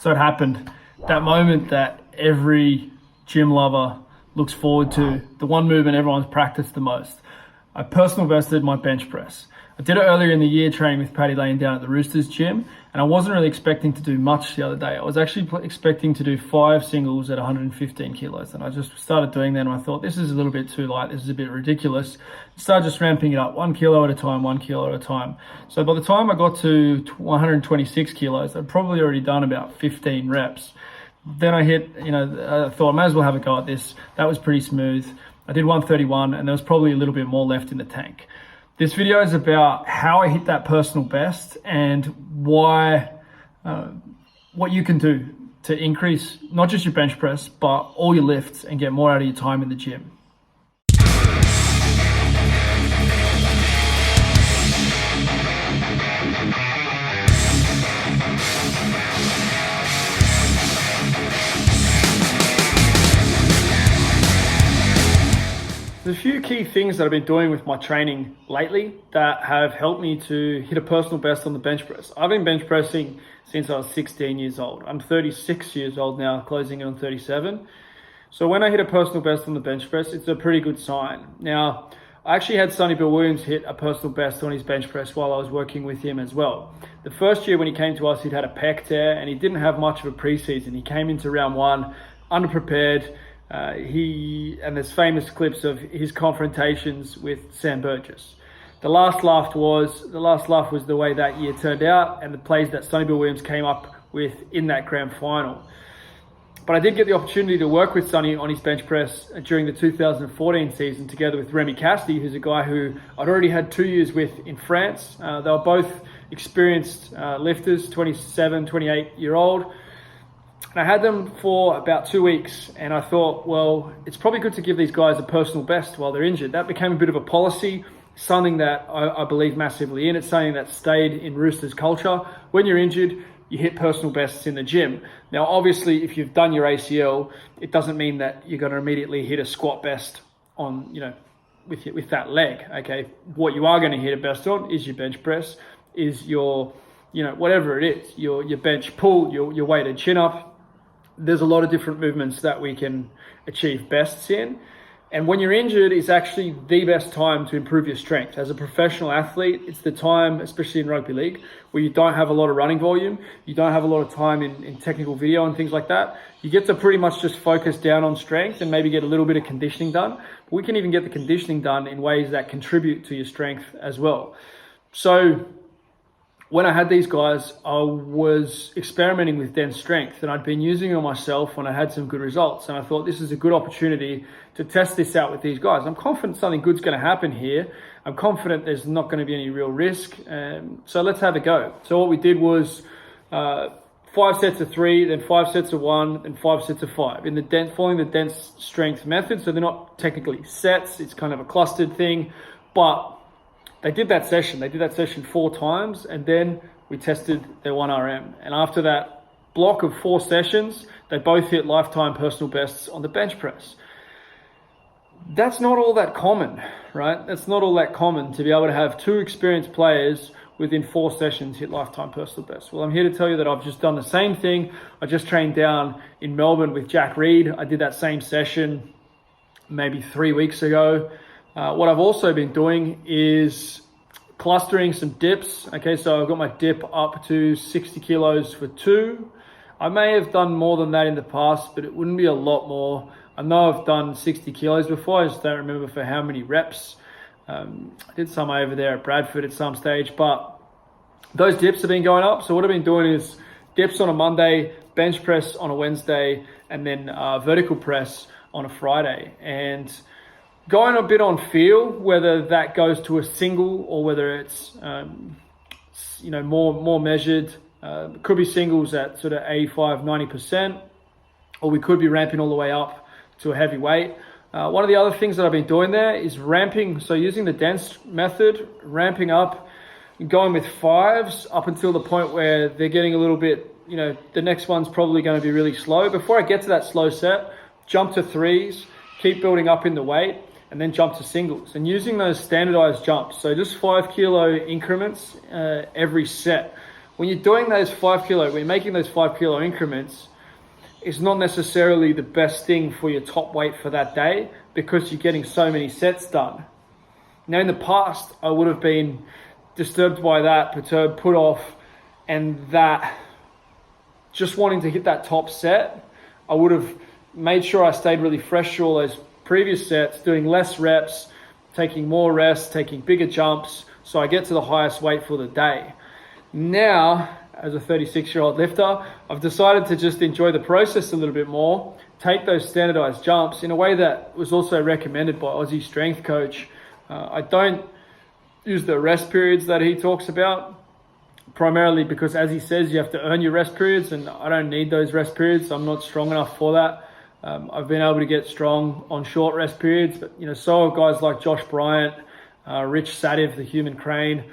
So it happened, that moment that every gym lover looks forward to, the one movement everyone's practiced the most. I personal bested my bench press. I did it earlier in the year training with Paddy Lane down at the Roosters gym, and I wasn't really expecting to do much the other day. I was actually expecting to do 5 singles at 115 kilos, and I just started doing that, and I thought, this is a little bit too light, this is a bit ridiculous. I started just ramping it up 1 kilo at a time, 1 kilo at a time. So by the time I got to 126 kilos, I'd probably already done about 15 reps. Then I hit, I thought I may as well have a go at this. That was pretty smooth. I did 131, and there was probably a little bit more left in the tank. This video is about how I hit that personal best and why, what you can do to increase not just your bench press, but all your lifts and get more out of your time in the gym. There's a few key things that I've been doing with my training lately that have helped me to hit a personal best on the bench press. I've been bench pressing since I was 16 years old. I'm 36 years old now, closing in on 37. So when I hit a personal best on the bench press, it's a pretty good sign. Now, I actually had Sonny Bill Williams hit a personal best on his bench press while I was working with him as well. The first year when he came to us, he'd had a pec tear and he didn't have much of a preseason. He came into round 1 underprepared. And there's famous clips of his confrontations with Sam Burgess. The last laugh was the way that year turned out and the plays that Sonny Bill Williams came up with in that grand final. But I did get the opportunity to work with Sonny on his bench press during the 2014 season together with Remy Cassidy, who's a guy who I'd already had 2 years with in France. They were both experienced lifters, 27, 28-year-old. And I had them for about 2 weeks, and I thought, well, it's probably good to give these guys a personal best while they're injured. That became a bit of a policy, something that I believe massively in. It's something that stayed in Roosters culture. When you're injured, you hit personal bests in the gym. Now, obviously, if you've done your ACL, it doesn't mean that you're going to immediately hit a squat best on, with that leg, okay? What you are going to hit a best on is your bench press, is your, whatever it is, your bench pull, your weighted chin up. There's a lot of different movements that we can achieve bests in. And when you're injured, it's actually the best time to improve your strength. As a professional athlete, it's the time, especially in rugby league, where you don't have a lot of running volume, you don't have a lot of time in technical video and things like that. You get to pretty much just focus down on strength and maybe get a little bit of conditioning done. But we can even get the conditioning done in ways that contribute to your strength as well. So when I had these guys, I was experimenting with dense strength and I'd been using it on myself when I had some good results. And I thought this is a good opportunity to test this out with these guys. I'm confident something good's going to happen here. I'm confident there's not going to be any real risk. So let's have a go. So what we did was 5 sets of 3, then 5 sets of 1, then 5 sets of 5. Following the dense strength method. So they're not technically sets. It's kind of a clustered thing, but they did that session 4 times, and then we tested their 1RM. And after that block of 4 sessions, they both hit lifetime personal bests on the bench press. That's not all that common, right? That's not all that common to be able to have 2 experienced players within 4 sessions hit lifetime personal bests. Well, I'm here to tell you that I've just done the same thing. I just trained down in Melbourne with Jack Reed. I did that same session maybe 3 weeks ago. What I've also been doing is clustering some dips. Okay, so I've got my dip up to 60 kilos for 2. I may have done more than that in the past, but it wouldn't be a lot more. I know I've done 60 kilos before. I just don't remember for how many reps. I did some over there at Bradford at some stage, but those dips have been going up. So what I've been doing is dips on a Monday, bench press on a Wednesday, and then vertical press on a Friday. And going a bit on feel, whether that goes to a single or whether it's more measured. Could be singles at sort of 85, 90%, or we could be ramping all the way up to a heavy weight. One of the other things that I've been doing there is ramping. So using the dense method, ramping up, going with 5s up until the point where they're getting a little bit, the next one's probably going to be really slow. Before I get to that slow set, jump to 3s, keep building up in the weight, and then jump to singles. And using those standardized jumps, so just 5 kilo increments every set. when you're doing those 5 kilo, when you're making those 5 kilo increments, it's not necessarily the best thing for your top weight for that day because you're getting so many sets done. Now, in the past, I would have been disturbed by that, perturbed, put off, and that just wanting to hit that top set, I would have made sure I stayed really fresh through all those previous sets, doing less reps, taking more rest, taking bigger jumps, so I get to the highest weight for the day. Now, as a 36-year-old lifter, I've decided to just enjoy the process a little bit more, take those standardized jumps in a way that was also recommended by Aussie strength coach. I don't use the rest periods that he talks about, primarily because, as he says, you have to earn your rest periods, and I don't need those rest periods. I'm not strong enough for that. I've been able to get strong on short rest periods, but so have guys like Josh Bryant, Rich Sativ, the human crane,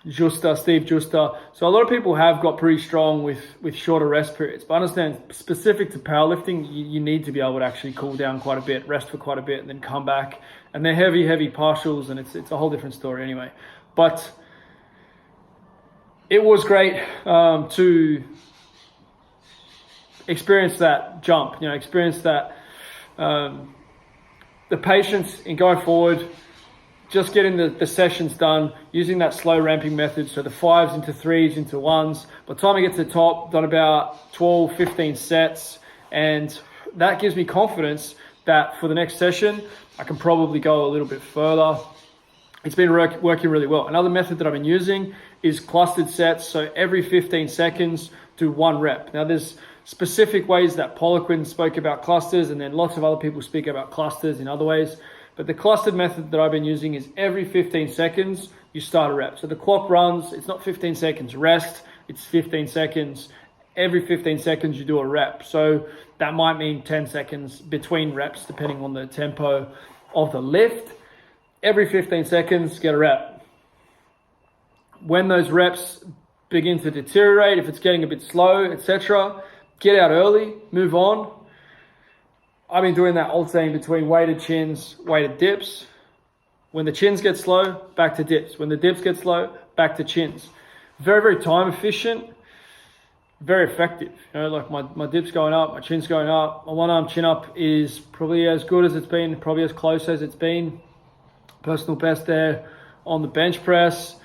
Steve Juster. So a lot of people have got pretty strong with shorter rest periods. But understand, specific to powerlifting, you need to be able to actually cool down quite a bit, rest for quite a bit, and then come back. And they're heavy partials, and it's a whole different story anyway. But it was great to experience that jump, experience that, the patience in going forward, just getting the sessions done, using that slow ramping method, so the 5s into 3s into 1s. By the time I get to the top, done about 12, 15 sets, and that gives me confidence that for the next session, I can probably go a little bit further. It's been working really well. Another method that I've been using is clustered sets, so every 15 seconds, do 1 rep. Now, there's specific ways that Poliquin spoke about clusters, and then lots of other people speak about clusters in other ways. But the clustered method that I've been using is every 15 seconds, you start a rep. So the clock runs, it's not 15 seconds rest, it's 15 seconds. Every 15 seconds, you do a rep. So that might mean 10 seconds between reps, depending on the tempo of the lift. Every 15 seconds, get a rep. When those reps begin to deteriorate, if it's getting a bit slow, etc., get out early, move on. I've been doing that alternating between weighted chins, weighted dips. When the chins get slow, back to dips. When the dips get slow, back to chins. Very, very time efficient, very effective. Like my dips going up, my chin's going up. My one arm chin up is probably as good as it's been, probably as close as it's been. Personal best there on the bench press.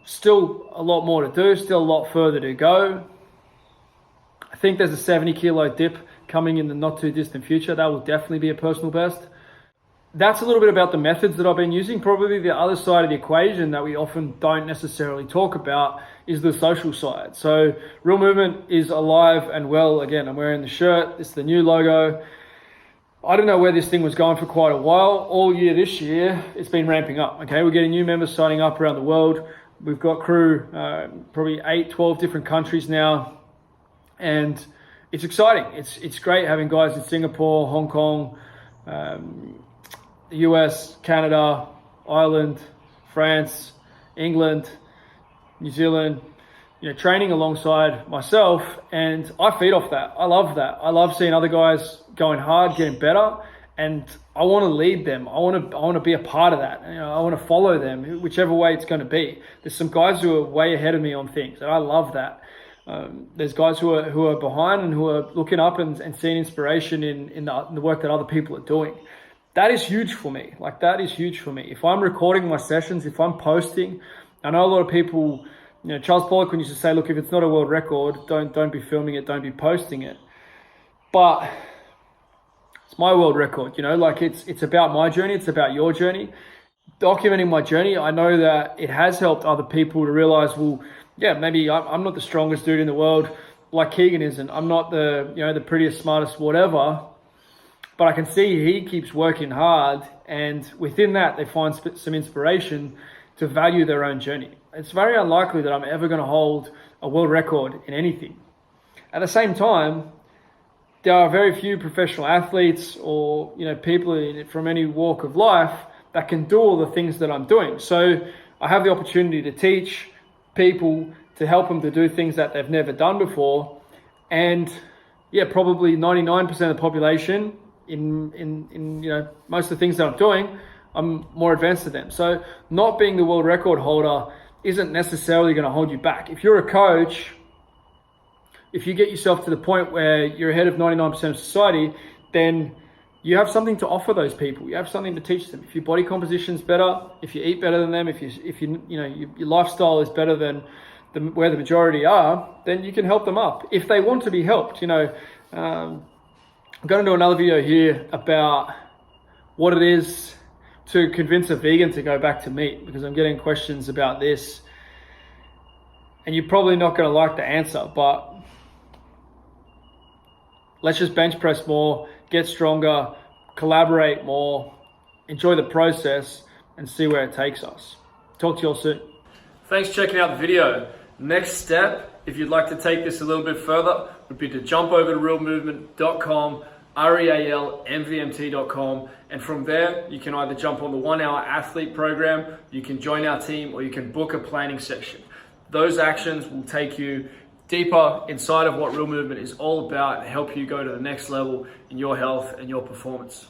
Still a lot more to do, still a lot further to go. I think there's a 70 kilo dip coming in the not too distant future. That will definitely be a personal best. That's a little bit about the methods that I've been using. Probably the other side of the equation that we often don't necessarily talk about is the social side. So Real Movement is alive and well. Again, I'm wearing the shirt. It's the new logo. I don't know where this thing was going for quite a while. All year this year, it's been ramping up. Okay, we're getting new members signing up around the world. We've got crew, probably 8, 12 different countries now. And it's exciting. It's great having guys in Singapore, Hong Kong, the US, Canada, Ireland, France, England, New Zealand, training alongside myself, and I feed off that. I love that. I love seeing other guys going hard, getting better, and I want to lead them. I want to be a part of that. I want to follow them, whichever way it's going to be. There's some guys who are way ahead of me on things, and I love that. There's guys who are behind and who are looking up and seeing inspiration in the work that other people are doing. That is huge for me. That is huge for me. If I'm recording my sessions, if I'm posting, I know a lot of people, Charles Poliquin used to say, look, if it's not a world record, don't be filming it, don't be posting it. But it's my world record, it's about my journey, it's about your journey. Documenting my journey, I know that it has helped other people to realize, well, yeah, maybe I'm not the strongest dude in the world like Keegan isn't. I'm not the prettiest, smartest, whatever. But I can see he keeps working hard, and within that, they find some inspiration to value their own journey. It's very unlikely that I'm ever going to hold a world record in anything. At the same time, there are very few professional athletes or people from any walk of life that can do all the things that I'm doing. So I have the opportunity to teach people, to help them to do things that they've never done before, and probably 99% of the population in most of the things that I'm doing, I'm more advanced than them. So not being the world record holder isn't necessarily going to hold you back. If you're a coach, if you get yourself to the point where you're ahead of 99% of society, then you have something to offer those people. You have something to teach them. If your body composition's better, if you eat better than them, if your lifestyle is better than where the majority are, then you can help them up if they want to be helped. I'm going to do another video here about what it is to convince a vegan to go back to meat, because I'm getting questions about this, and you're probably not going to like the answer, but let's just bench press more, get stronger, collaborate more, enjoy the process, and see where it takes us. Talk to you all soon. Thanks for checking out the video. Next step, if you'd like to take this a little bit further, would be to jump over to realmovement.com, realmvmt.com, and from there you can either jump on the 1 hour athlete program, you can join our team, or you can book a planning session. Those actions will take you deeper inside of what Real Movement is all about and help you go to the next level in your health and your performance.